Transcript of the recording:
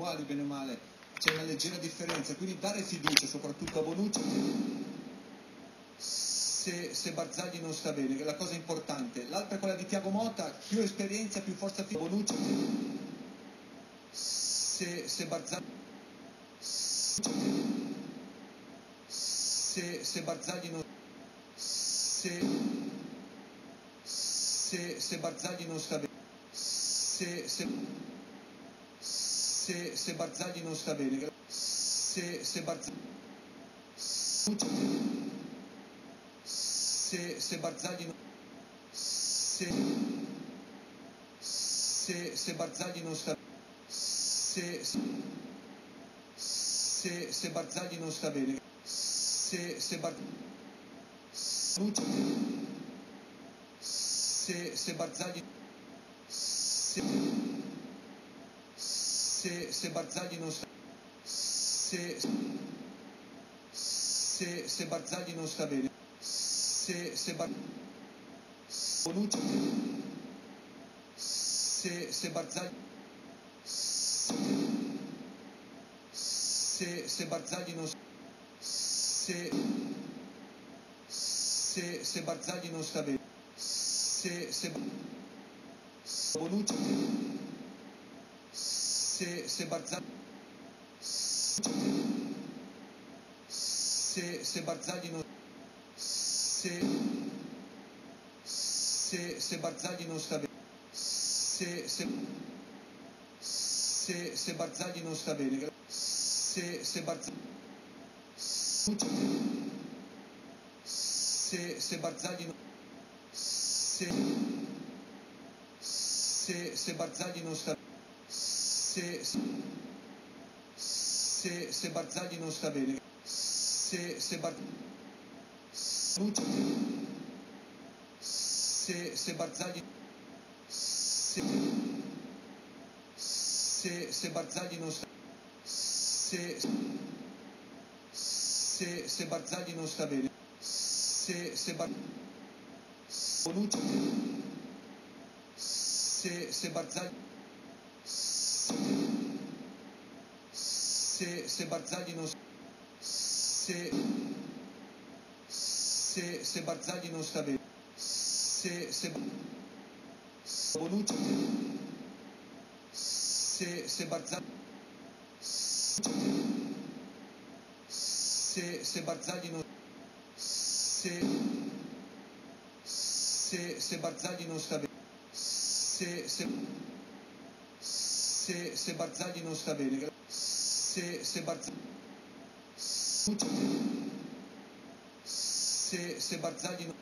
uguali bene o male, c'è una leggera differenza, quindi dare fiducia soprattutto a Bonucci se Barzagli non sta bene, che è la cosa importante. L'altra è quella di Thiago Motta, più esperienza, più forza fisica. Bonucci se Barzagli se Barzagli non se Barzagli non sta bene, se Barzagli non sta bene, se Barzagli se Barzagli non se Barzagli non sta se Barzagli non sta bene, se Barzagli se Barzagli non sta se Barzagli non sta bene, Bonucci se Barzagli se Barzagli non se Barzagli non sta bene, se Bonucci se Barzagli se Barzagli non se Barzagli non sta bene, se Barzagli non sta bene, se Barzagli se Barzagli non se Barzagli non sta se Barzagli non sta bene, se Barzagli se Barzagli non sta se Barzagli non sta bene, Bonucci se Barzagli se Barzagli non se Barzagli non sta bene, se Bonucci se Barzagli se Barzagli non se Barzagli non sta bene, se Barzagli non sta bene, se Barzagli se Barzagli non